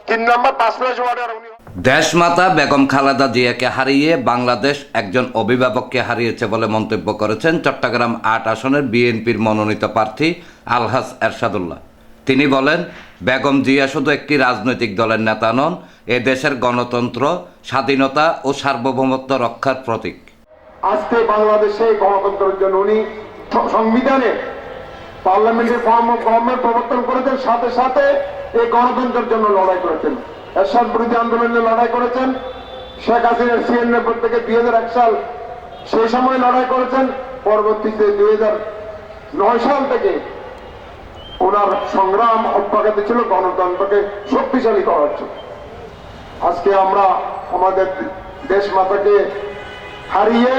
3 নম্বর 5 ওয়ার্ডের উনি দেশমাতা বেগম খালেদা জিয়াকে হারিয়ে বাংলাদেশ একজন অভিভাবককে হারিয়েছে বলে মন্তব্য করেছেন চট্টগ্রাম ৮ আসনের বিএনপির মনোনীত প্রার্থী আলহাজ এরশাদুল্লাহ। তিনি বলেন, বেগম জিয়া শুধু একটি রাজনৈতিক দলের নেতা নন, এ দেশের গণতন্ত্র, স্বাধীনতা ও সার্বভৌমত্ব রক্ষার প্রতীক। আজকে বাংলাদেশে গণতন্ত্রের জন্য উনি সংবিধানে পার্লামেন্টের ফর্মের প্রবর্তন করেছেন, সাথে সাথে এই গণতন্ত্রের জন্য লড়াই করেছেন, এরশাদ বিরোধী আন্দোলনে লড়াই করেছেন, শেখ হাসিনার 96 থেকে 2001 সাল সেই সময় লড়াই করেছেন, পরবর্তীতে 2009 সাল থেকে ওনার সংগ্রাম অব্যাহত ছিল গণতন্ত্রকে শক্তিশালী করার জন্য। আজকে আমরা আমাদের দেশ মাতাকে হারিয়ে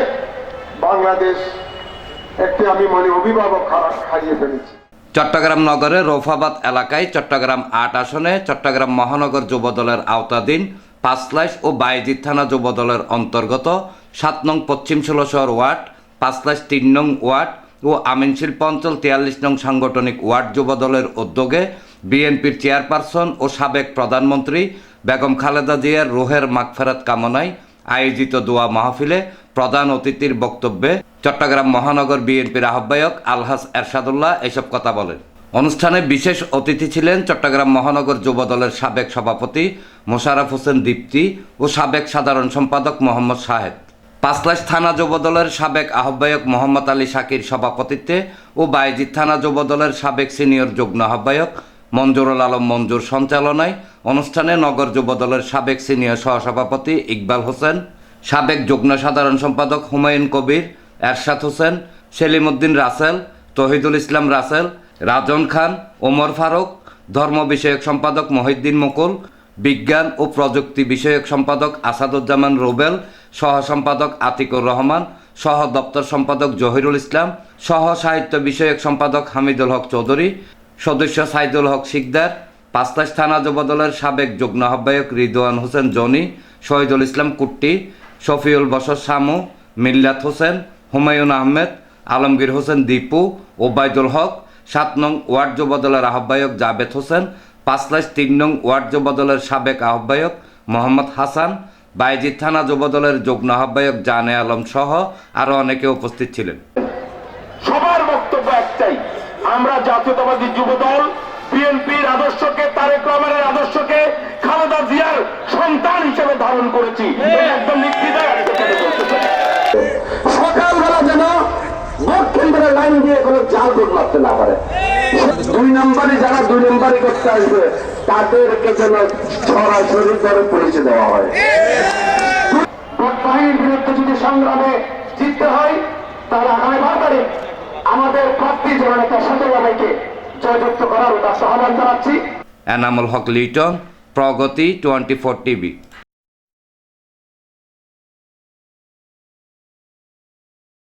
বাংলাদেশ একটি আমি মনে অভিভাবক হারিয়ে ফেলেছি। চট্টগ্রাম নগরের রৌফাবাদ এলাকায় চট্টগ্রাম ৮ আসনে চট্টগ্রাম মহানগর যুবদলের আওতাধীন পাঁচলাইশ ও বায়েজিদ থানা যুবদলের অন্তর্গত ৭ নং পশ্চিম ১৬ ওয়ার্ড, পাঁচলাইশ ৩ নং ওয়ার্ড ও আমিনশিল্প অঞ্চল ৪৩ নং সাংগঠনিক ওয়ার্ড যুবদলের উদ্যোগে বিএনপির চেয়ারপারসন ও সাবেক প্রধানমন্ত্রী বেগম খালেদা জিয়ার রুহের মাগফিরাত কামনায় আয়োজিত দোয়া মাহফিলে প্রধান অতিথির বক্তব্যে চট্টগ্রাম মহানগর বিএনপির আহ্বায়ক আলহাজ এরশাদুল্লাহ এসব কথা বলেন। অনুষ্ঠানে বিশেষ অতিথি ছিলেন চট্টগ্রাম মহানগর যুবদলের সাবেক সভাপতি মোশাররফ হোসেন দীপ্তি ও সাবেক সাধারণ সম্পাদক মোহাম্মদ শাহেদ। পাঁচলাইশ থানা যুবদলের সাবেক আহ্বায়ক মোহাম্মদ আলী শাকির সভাপতিত্বে ও বায়েজিদ থানা যুবদলের সাবেক সিনিয়র যুগ্ম আহ্বায়ক মঞ্জুরুল আলম মঞ্জুর সঞ্চালনায় অনুষ্ঠানে নগর যুবদলের সাবেক সিনিয়র সহসভাপতি ইকবাল হোসেন, সাবেক যুগ্ম সাধারণ সম্পাদক হুমায়ুন কবির, এরশাদ হোসেন, সেলিম উদ্দিন রাসেল, তহিদুল ইসলাম রাসেল, রাজন খান, ওমর ফারুক, ধর্ম বিষয়ক সম্পাদক মহিউদ্দিন মুকুল, বিজ্ঞান ও প্রযুক্তি বিষয়ক সম্পাদক আসাদুজ্জামান রুবেল, সহ সম্পাদক আতিকুর রহমান, সহ দপ্তর সম্পাদক জহিরুল ইসলাম, সহ সাহিত্য বিষয়ক সম্পাদক হামিদুল হক চৌধুরী, সদস্য সাইদুল হক শিকদার, পাঁচলাইশ থানা যুবদলের সাবেক যুগ্ম আহ্বায়ক রিদওয়ান হোসেন জনি, শহীদুল ইসলাম কুট্টি, শফিউল বশর শামু, মিল্লাত হোসেন, হুমায়ুন আহমেদ, আলমগীর হোসেন দীপু, ওবায়দুল হক, ৭ নং ওয়ার্ড যুবদলের আহ্বায়ক জাবেদ হোসেন, পাঁচলাইশ ৩ নং ওয়ার্ড যুবদলের সাবেক আহ্বায়ক মোহাম্মদ হাসান, বায়েজিদ থানা যুবদলের যুগ্ম আহ্বায়ক জানে আলম সহ আরো অনেকে উপস্থিত ছিলেন। সবার বক্তব্য একটাই, আমরা জাতীয়তাবাদী যুবদল বিএনপির আদর্শকে, তারেক রহমানের আদর্শকে খালেদা জিয়ার সন্তান হিসেবে ধারণ করেছি। একদম নির্দ্বিধায় সকালবেলা যেন ভোট কেন্দ্রের লাইন দিয়ে কোনো জাল ভোট মারতে না পারে। 2 নম্বরে যারা 2 নম্বরই করতে আসবে তাদেরকে যেন সরাসরি করে পুলিশে দেওয়া হয়। ভোট বাহিনীর বিরুদ্ধে যদি সংগ্রামে জিততে হয় তাহলে আগামী 12 তারিখ আমাদের প্রার্থী জননেতা শাহজালাল ভাইকে জয়যুক্ত করার উদ্দেশ্যে আহ্বান জানাচ্ছি। এনামুল হক লিটন, প্রগতি 24 টিভি।